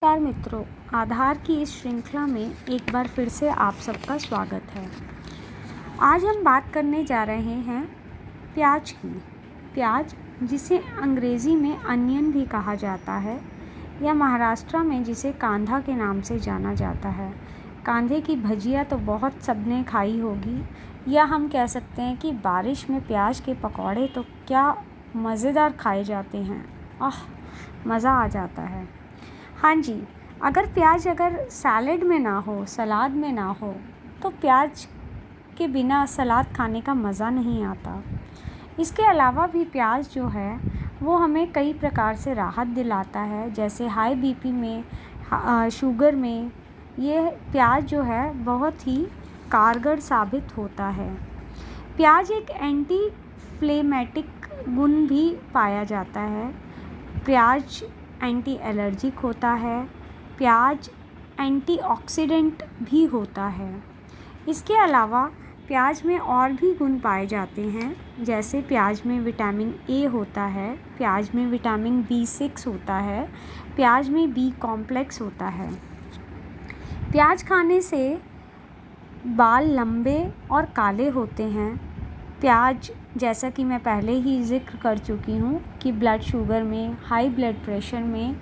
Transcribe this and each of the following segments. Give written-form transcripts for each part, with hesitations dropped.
नमस्कार मित्रों, आधार की इस श्रृंखला में एक बार फिर से आप सबका स्वागत है। आज हम बात करने जा रहे हैं प्याज की। प्याज, जिसे अंग्रेज़ी में अनियन भी कहा जाता है या महाराष्ट्र में जिसे कांदा के नाम से जाना जाता है। कांदे की भजिया तो बहुत सबने खाई होगी, या हम कह सकते हैं कि बारिश में प्याज के पकौड़े तो क्या मज़ेदार खाए जाते हैं। मज़ा आ जाता है। हाँ जी, अगर सैलेड में ना हो, सलाद में ना हो, तो प्याज के बिना सलाद खाने का मज़ा नहीं आता। इसके अलावा भी प्याज जो है वो हमें कई प्रकार से राहत दिलाता है, जैसे हाई बीपी में, शुगर में ये प्याज जो है बहुत ही कारगर साबित होता है। प्याज एक एंटी इन्फ्लेमेटिक गुण भी पाया जाता है। प्याज एंटी एलर्जिक होता है। प्याज एंटीऑक्सीडेंट भी होता है। इसके अलावा प्याज में और भी गुण पाए जाते हैं, जैसे प्याज में विटामिन ए होता है, प्याज में विटामिन B6 होता है, प्याज में B कॉम्प्लेक्स होता है। प्याज खाने से बाल लंबे और काले होते हैं। प्याज, जैसा कि मैं पहले ही जिक्र कर चुकी हूँ कि ब्लड शुगर में, हाई ब्लड प्रेशर में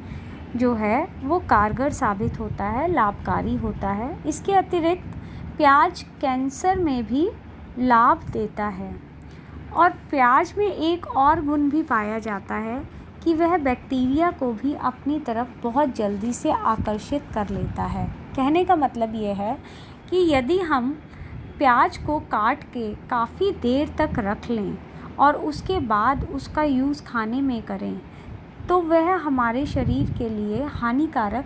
जो है वो कारगर साबित होता है, लाभकारी होता है। इसके अतिरिक्त प्याज कैंसर में भी लाभ देता है। और प्याज में एक और गुण भी पाया जाता है कि वह बैक्टीरिया को भी अपनी तरफ बहुत जल्दी से आकर्षित कर लेता है। कहने का मतलब ये है कि यदि हम प्याज को काट के काफ़ी देर तक रख लें और उसके बाद उसका यूज़ खाने में करें, तो वह हमारे शरीर के लिए हानिकारक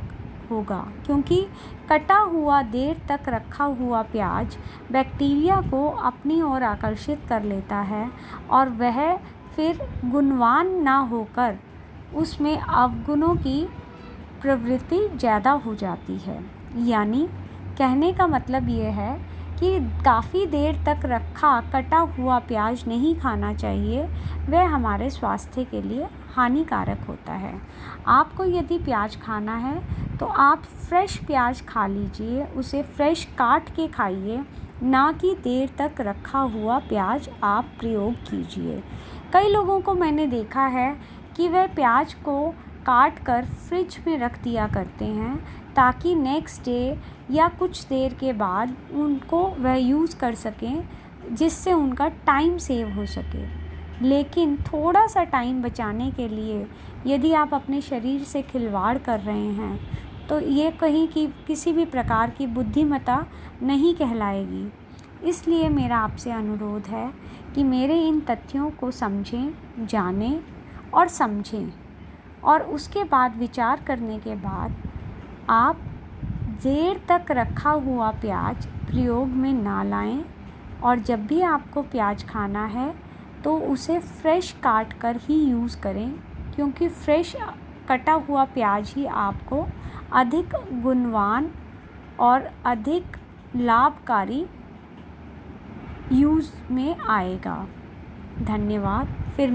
होगा, क्योंकि कटा हुआ देर तक रखा हुआ प्याज बैक्टीरिया को अपनी ओर आकर्षित कर लेता है और वह फिर गुणवान ना होकर उसमें अवगुणों की प्रवृत्ति ज़्यादा हो जाती है। यानी कहने का मतलब ये है कि काफ़ी देर तक रखा कटा हुआ प्याज नहीं खाना चाहिए, वह हमारे स्वास्थ्य के लिए हानिकारक होता है। आपको यदि प्याज खाना है तो आप फ्रेश प्याज खा लीजिए, उसे फ्रेश काट के खाइए, ना कि देर तक रखा हुआ प्याज आप प्रयोग कीजिए। कई लोगों को मैंने देखा है कि वह प्याज को काट कर फ्रिज में रख दिया करते हैं, ताकि नेक्स्ट डे या कुछ देर के बाद उनको वह यूज़ कर सकें, जिससे उनका टाइम सेव हो सके। लेकिन थोड़ा सा टाइम बचाने के लिए यदि आप अपने शरीर से खिलवाड़ कर रहे हैं, तो ये कहीं की किसी भी प्रकार की बुद्धिमत्ता नहीं कहलाएगी। इसलिए मेरा आपसे अनुरोध है कि मेरे इन तथ्यों को समझें, जानें और समझें, और उसके बाद विचार करने के बाद आप देर तक रखा हुआ प्याज प्रयोग में ना लाएं। और जब भी आपको प्याज खाना है तो उसे फ्रेश काट कर ही यूज़ करें, क्योंकि फ्रेश कटा हुआ प्याज ही आपको अधिक गुणवान और अधिक लाभकारी यूज़ में आएगा। धन्यवाद। फिर